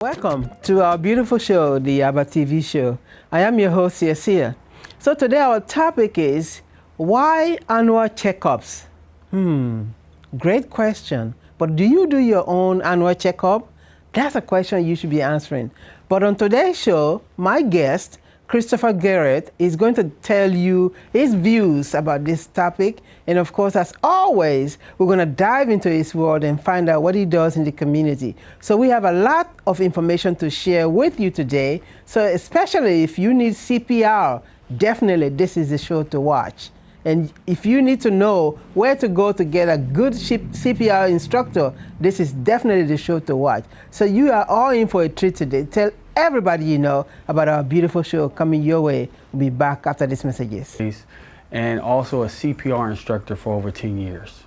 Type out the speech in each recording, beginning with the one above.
Welcome to our beautiful show, the ABBA TV show. I am your host, Yasia. So today our topic is, why annual checkups? Great question. But do you do your own annual checkup? That's a question you should be answering. But on today's show, my guest, Christopher Garrett, is going to tell you his views about this topic. And of course, as always, we're going to dive into his world and find out what he does in the community. So we have a lot of information to share with you today. So especially if you need CPR, definitely this is the show to watch. And if you need to know where to go to get a good CPR instructor, this is definitely the show to watch. So you are all in for a treat today. Tell everybody you know about our beautiful show coming your way. We'll be back after these messages. And also a CPR instructor for over 10 years.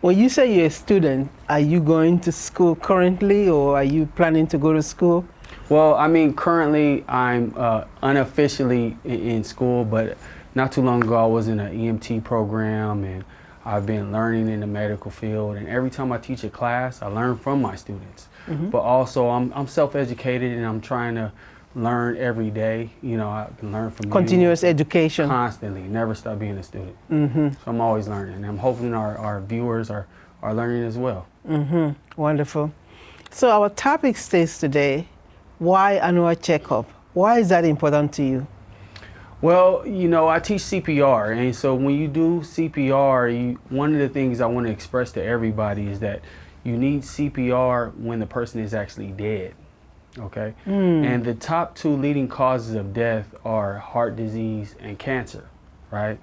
When you say you're a student, are you going to school currently, or are you planning to go to school? Well, I mean, currently I'm unofficially in school, but not too long ago I was in an EMT program, and I've been learning in the medical field. And every time I teach a class, I learn from my students. But also I'm self-educated, and I'm trying to learn every day. You know, I can learn from continuous education. Constantly, never stop being a student. So I'm always learning, and I'm hoping our viewers are learning as well. Wonderful. So our topic states today, why annual checkup? Why is that important to you? Well, you know, I teach CPR, and so when you do CPR, one of the things I want to express to everybody is that you need CPR when the person is actually dead, okay? And the top two leading causes of death are heart disease and cancer, right?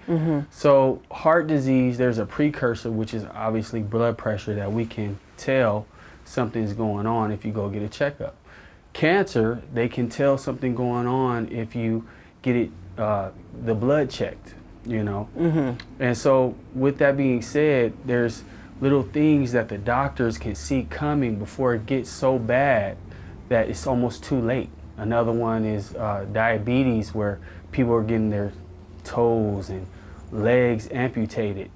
So heart disease, there's a precursor, which is obviously blood pressure, that we can tell something's going on if you go get a checkup. Cancer, they can tell something going on if you get it, the blood checked, you know? And so with that being said, there's little things that the doctors can see coming before it gets so bad that it's almost too late. Another one is diabetes, where people are getting their toes and legs amputated.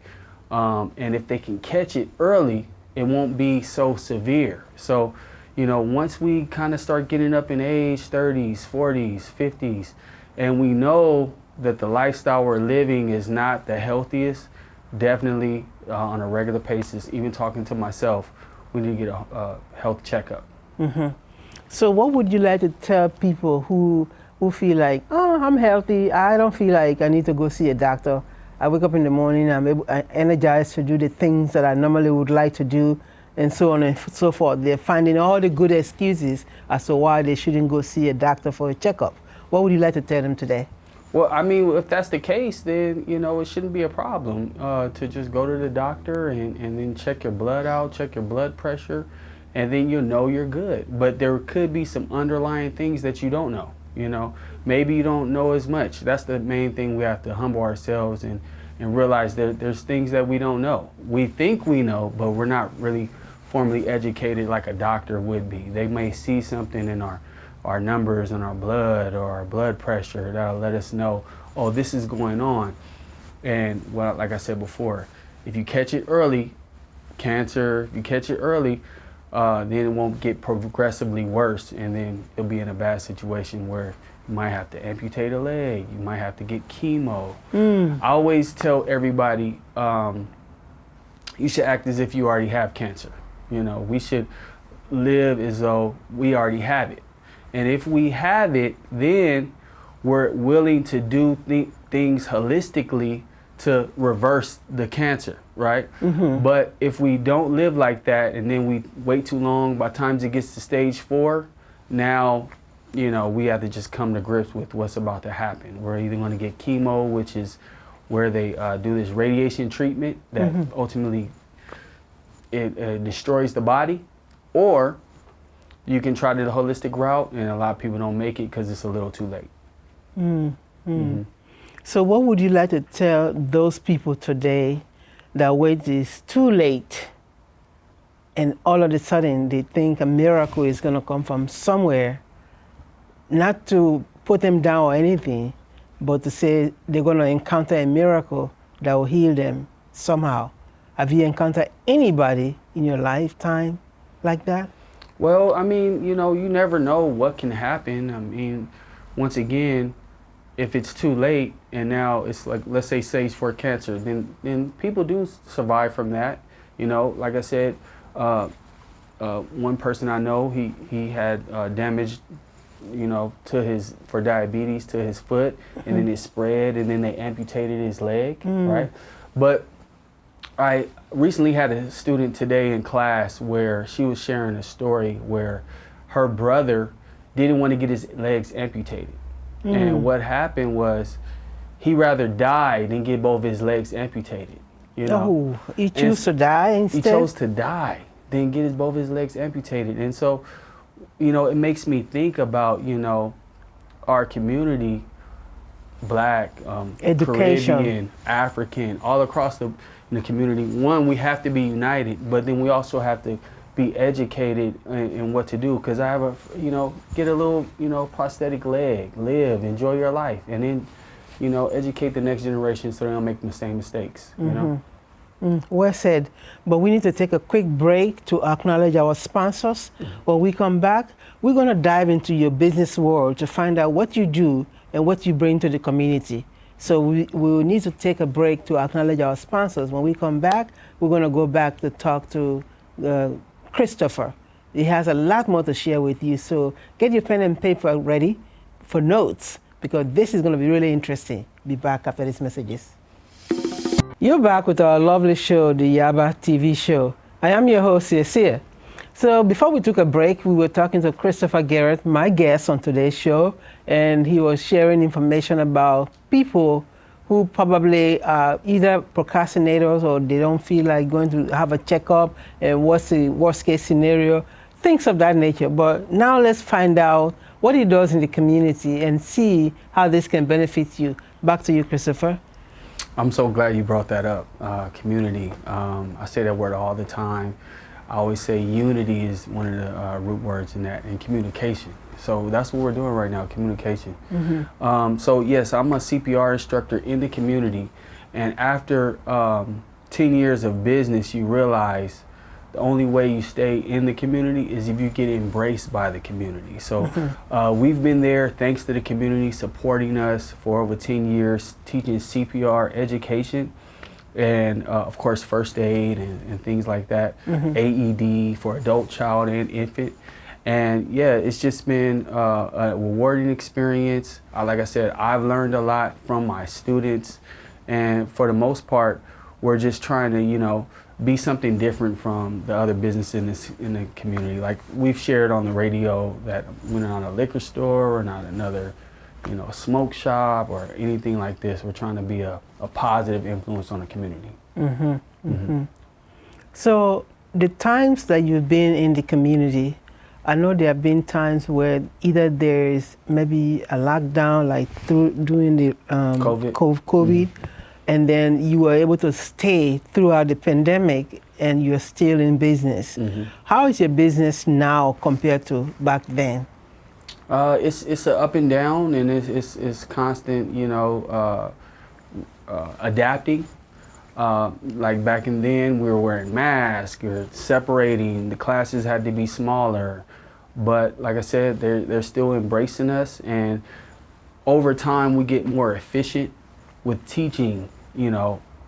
And if they can catch it early, it won't be so severe. So, you know, once we kind of start getting up in age, 30s, 40s, 50s, and we know that the lifestyle we're living is not the healthiest, definitely on a regular basis, even talking to myself, we need to get a health checkup. So what would you like to tell people who feel like, oh, I'm healthy, I don't feel like I need to go see a doctor. I wake up in the morning, I'm energized to do the things that I normally would like to do, and so on and so forth. They're finding all the good excuses as to why they shouldn't go see a doctor for a checkup. What would you like to tell them today? Well, I mean, if that's the case, then, you know, it shouldn't be a problem to just go to the doctor and then check your blood out, check your blood pressure, and then you'll know you're good. But there could be some underlying things that you don't know, you know. Maybe you don't know as much. That's the main thing. We have to humble ourselves and realize that there's things that we don't know. We think we know, but we're not really formally educated like a doctor would be. They may see something in our numbers and our blood or our blood pressure that'll let us know, oh, this is going on. And well, like I said before, if you catch it early, cancer, if you catch it early, then it won't get progressively worse, and then you'll be in a bad situation where you might have to amputate a leg, you might have to get chemo. I always tell everybody, you should act as if you already have cancer. You know, we should live as though we already have it. And if we have it, then we're willing to do things holistically to reverse the cancer, right? But if we don't live like that, and then we wait too long, by the time it gets to stage 4, now, you know, we have to just come to grips with what's about to happen. We're either going to get chemo, which is where they do this radiation treatment that ultimately it destroys the body, or you can try the holistic route, and a lot of people don't make it because it's a little too late. So what would you like to tell those people today that wait is too late, and all of a sudden they think a miracle is going to come from somewhere, not to put them down or anything, but to say they're going to encounter a miracle that will heal them somehow? Have you encountered anybody in your lifetime like that? Well, I mean, you know, you never know what can happen. I mean, once again, if it's too late and now it's like, let's say stage 4 cancer, then people do survive from that. You know, like I said, one person I know, he had damage, you know, for diabetes to his foot, and then it spread, and then they amputated his leg, right? But I recently had a student today in class where she was sharing a story where her brother didn't want to get his legs amputated. And what happened was he rather die than get both his legs amputated. You know? Oh, he chose to die instead? He chose to die than get both his legs amputated. And so, you know, it makes me think about, you know, our community, Black, education, Caribbean, African, all across the community. One, we have to be united, but then we also have to be educated in what to do. Because I have get a little, prosthetic leg, live, enjoy your life, and then, educate the next generation so they don't make the same mistakes, you know? Well said. But we need to take a quick break to acknowledge our sponsors. When we come back, we're going to dive into your business world to find out what you do and what you bring to the community. So we will need to take a break to acknowledge our sponsors. When we come back, we're going to go back to talk to Christopher. He has a lot more to share with you. So get your pen and paper ready for notes, because this is going to be really interesting. Be back after these messages. You're back with our lovely show, the Yaba TV show. I am your host, Yesia. So before we took a break, we were talking to Christopher Garrett, my guest on today's show, and he was sharing information about people who probably are either procrastinators or they don't feel like going to have a checkup, and what's the worst case scenario, things of that nature. But now let's find out what he does in the community and see how this can benefit you. Back to you, Christopher. I'm so glad you brought that up, community. I say that word all the time. I always say unity is one of the root words in that, and communication. So that's what we're doing right now, communication. So yes, I'm a CPR instructor in the community, and after 10 years of business, you realize the only way you stay in the community is if you get embraced by the community. So we've been there thanks to the community supporting us for over 10 years, teaching CPR education, and of course first aid and things like that, AED for adult, child, and infant. And yeah, it's just been a rewarding experience. Like I said, I've learned a lot from my students, and for the most part, we're just trying to, be something different from the other businesses in the community. Like we've shared on the radio that we're not a liquor store or not another, smoke shop or anything like this. We're trying to be a positive influence on the community. So the times that you've been in the community, I know there have been times where either there is maybe a lockdown, like during the COVID, and then you were able to stay throughout the pandemic, and you're still in business. How is your business now compared to back then? It's a up and down, and it's constant, adapting. Like back in then, we were wearing masks, we were separating, the classes had to be smaller. But like I said, they're still embracing us, and over time we get more efficient with teaching,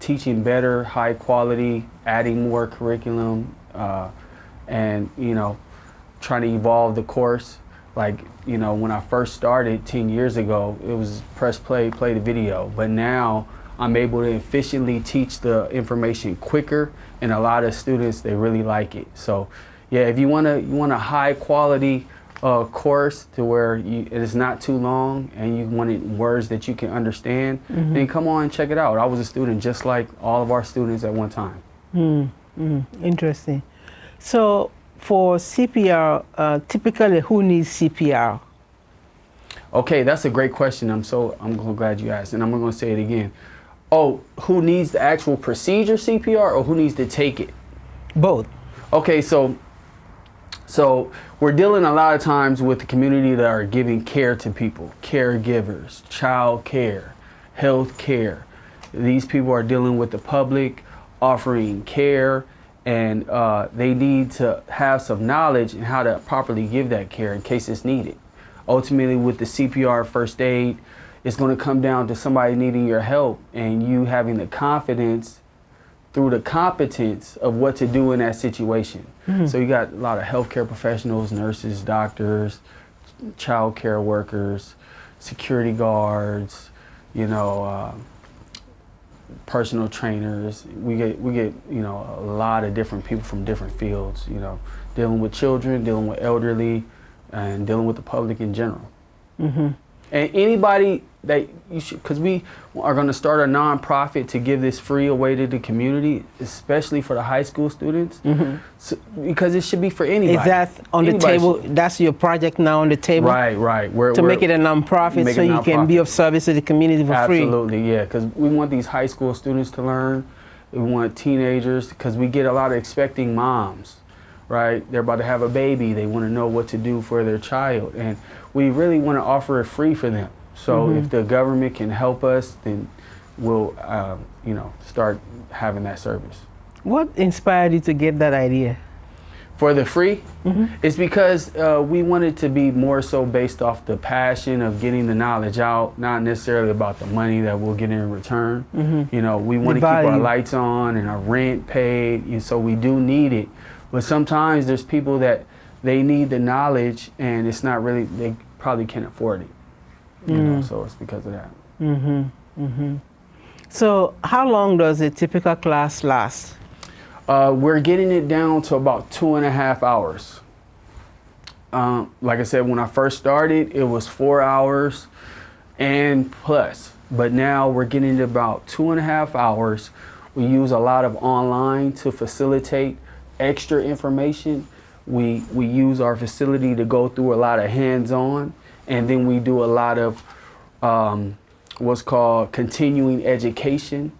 teaching better, high quality, adding more curriculum, and, trying to evolve the course. Like, when I first started 10 years ago, it was press play, play the video. But now I'm able to efficiently teach the information quicker, and a lot of students, they really like it. So yeah, if you want a high quality course to where it is not too long and you wanted words that you can understand, then come on and check it out. I was a student just like all of our students at one time. Interesting. So for CPR, typically who needs CPR? Okay, that's a great question. I'm so glad you asked, and I'm going to say it again. Oh, who needs the actual procedure CPR, or who needs to take it? Both. Okay, so we're dealing a lot of times with the community that are giving care to people, caregivers, child care, health care. These people are dealing with the public, offering care and they need to have some knowledge in how to properly give that care in case it's needed. Ultimately, with the CPR First Aid, it's going to come down to somebody needing your help and you having the confidence through the competence of what to do in that situation. So you got a lot of healthcare professionals, nurses, doctors, child care workers, security guards, you know, personal trainers. We get you know, a lot of different people from different fields, you know, dealing with children, dealing with elderly, and dealing with the public in general. And anybody that you should, because we are going to start a nonprofit to give this free away to the community, especially for the high school students, so, because it should be for anybody. Is that on the table? That's your project now on the table? Right. To make it a nonprofit so you can be of service to the community for free? Absolutely, yeah, because we want these high school students to learn. We want teenagers, because we get a lot of expecting moms, right? They're about to have a baby. They want to know what to do for their child. And we really want to offer it free for them. So if the government can help us, then we'll, you know, start having that service. What inspired you to get that idea? For the free, it's because we wanted to be more so based off the passion of getting the knowledge out, not necessarily about the money that we'll get in return. You know, we want to keep our lights on and our rent paid, and so we do need it. But sometimes there's people that they need the knowledge and it's not really, they probably can't afford it. You know, so it's because of that. So how long does a typical class last? We're getting it down to about 2.5 hours. Like I said, when I first started, it was 4 hours and plus. But now we're getting to about 2.5 hours. We use a lot of online to facilitate extra information. We use our facility to go through a lot of hands-on, and then we do a lot of what's called continuing education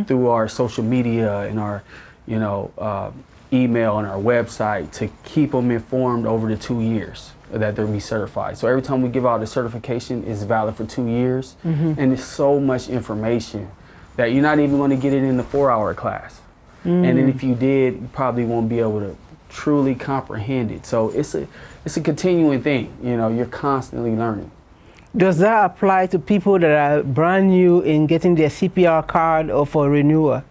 through our social media and our, you know, email and our website to keep them informed over the 2 years that they're recertified. So every time we give out a certification, it's valid for 2 years, and it's so much information that you're not even going to get it in the 4-hour class. And then if you did, you probably won't be able to truly comprehend it. So it's a continuing thing. You know, you're constantly learning. Does that apply to people that are brand new in getting their CPR card or for renewal?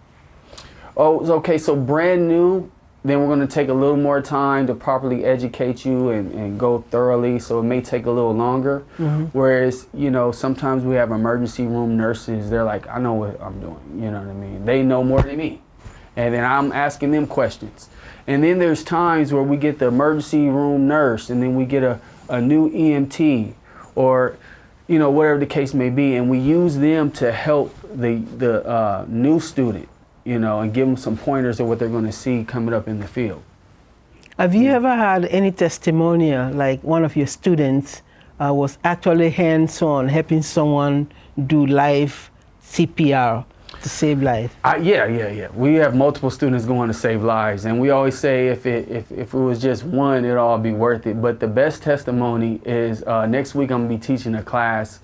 Oh, okay. So brand new, then we're going to take a little more time to properly educate you and go thoroughly. So it may take a little longer. Whereas, you know, sometimes we have emergency room nurses. They're like, I know what I'm doing. You know what I mean? They know more than me. And then I'm asking them questions. And then there's times where we get the emergency room nurse, and then we get a new EMT, or, you know, whatever the case may be, and we use them to help the new student, you know, and give them some pointers of what they're going to see coming up in the field. Have you ever had any testimonial, like one of your students was actually hands-on helping someone do live CPR to save life? Yeah. We have multiple students going to save lives, and we always say if it was just one, it'd all be worth it. But the best testimony is next week I'm gonna be teaching a class,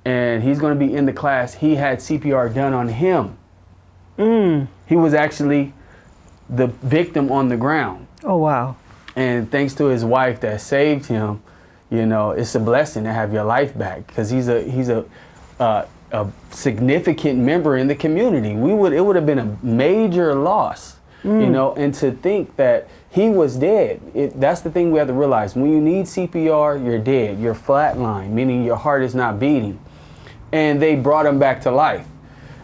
and he's gonna be in the class. He had CPR done on him. He was actually the victim on the ground. Oh wow! And thanks to his wife that saved him, you know, it's a blessing to have your life back, because he's a significant member in the community. It would have been a major loss, you know, and to think that he was dead. That's the thing we have to realize. When you need CPR, you're dead. You're flatline, meaning your heart is not beating. And they brought him back to life.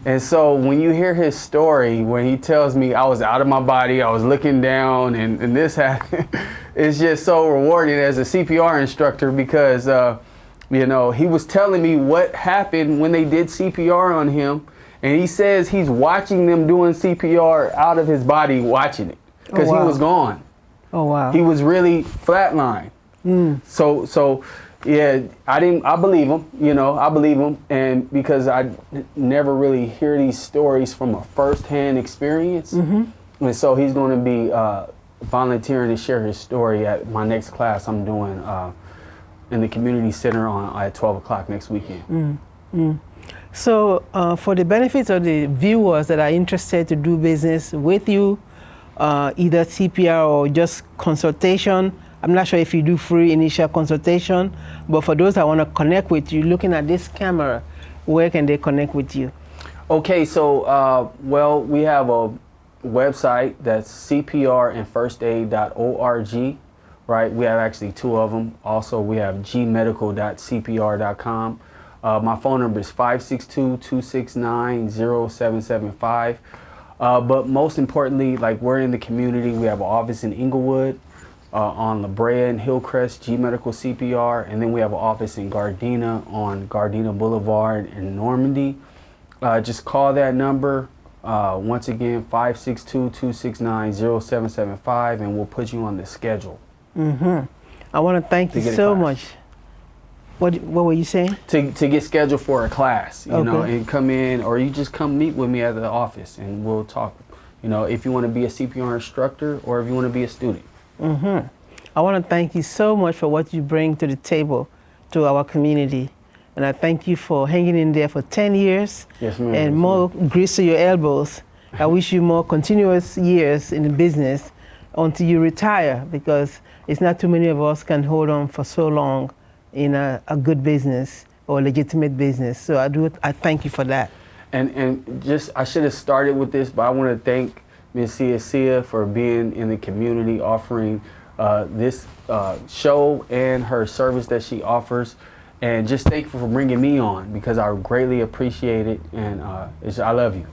And so when you hear his story, when he tells me I was out of my body, I was looking down, and this happened, it's just so rewarding as a CPR instructor, because you know, he was telling me what happened when they did CPR on him, and he says he's watching them doing CPR out of his body, watching it, because he was gone. Oh wow! He was really flatline. So yeah, I believe him. You know, I believe him, and because I never really hear these stories from a first-hand experience, and so he's going to be volunteering to share his story at my next class I'm doing. In the community center at 12 o'clock next weekend. So for the benefits of the viewers that are interested to do business with you either CPR or just consultation. I'm not sure if you do free initial consultation, but for those that want to connect with you, looking at this camera, where can they connect with you? Okay, so well, we have a website that's CPR and First Aid.org, right? We have actually two of them. Also, we have gmedical.cpr.com. My phone number is 562-269-0775. But most importantly, like, we're in the community. We have an office in Inglewood, on La Brea and Hillcrest, G Medical CPR, and then we have an office in Gardena on Gardena Boulevard in Normandy. Just call that number. Once again, 562-269-0775, and we'll put you on the schedule. I want to thank you so much. What were you saying? To get scheduled for a class, you know, Okay. and come in, or you just come meet with me at the office and we'll talk. You know, if you want to be a CPR instructor or if you want to be a student. I want to thank you so much for what you bring to the table, to our community. And I thank you for hanging in there for 10 years. Yes, ma'am. And more grease to your elbows. I wish you more continuous years in the business until you retire, because it's not too many of us can hold on for so long in a good business or legitimate business. So I thank you for that. And just, I should have started with this, but I want to thank Ms. Sia for being in the community, offering this show and her service that she offers. And just thank you for bringing me on, because I greatly appreciate it, and I love you.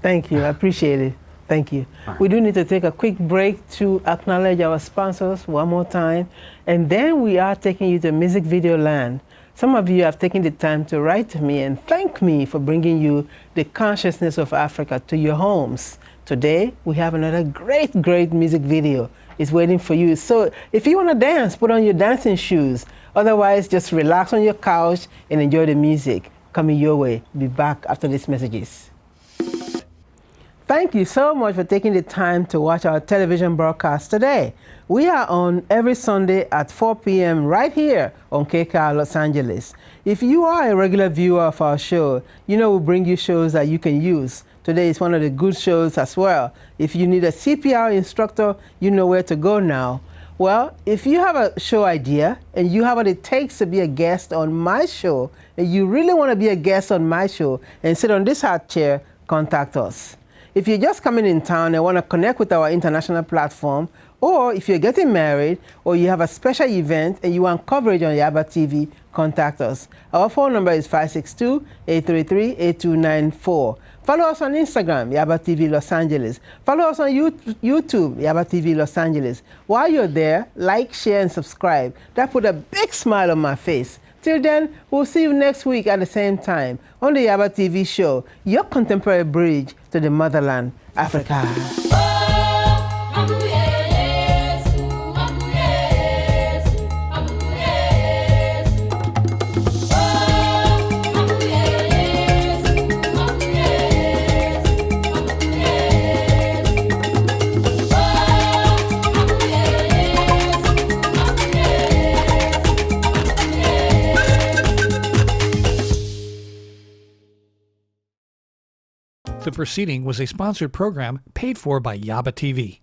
Thank you. I appreciate it. Thank you. Right. We do need to take a quick break to acknowledge our sponsors one more time, and then we are taking you to Music Video Land. Some of you have taken the time to write to me and thank me for bringing you the consciousness of Africa to your homes. Today, we have another great music video. It's waiting for you. So if you want to dance, put on your dancing shoes. Otherwise, just relax on your couch and enjoy the music coming your way. Be back after these messages. Thank you so much for taking the time to watch our television broadcast today. We are on every Sunday at 4 p.m. right here on KCAL Los Angeles. If you are a regular viewer of our show, you know we bring you shows that you can use. Today is one of the good shows as well. If you need a CPR instructor, you know where to go now. Well, if you have a show idea and you have what it takes to be a guest on my show, and you really want to be a guest on my show and sit on this hot chair, contact us. If you're just coming in town and want to connect with our international platform, or if you're getting married, or you have a special event and you want coverage on Yaba TV, contact us. Our phone number is 562-833-8294. Follow us on Instagram, Yaba TV Los Angeles. Follow us on YouTube, Yaba TV Los Angeles. While you're there, like, share, and subscribe. That put a big smile on my face. Till then, we'll see you next week at the same time on the Yaba TV show, your contemporary bridge to the motherland, Africa. The proceeding was a sponsored program paid for by Yaba TV.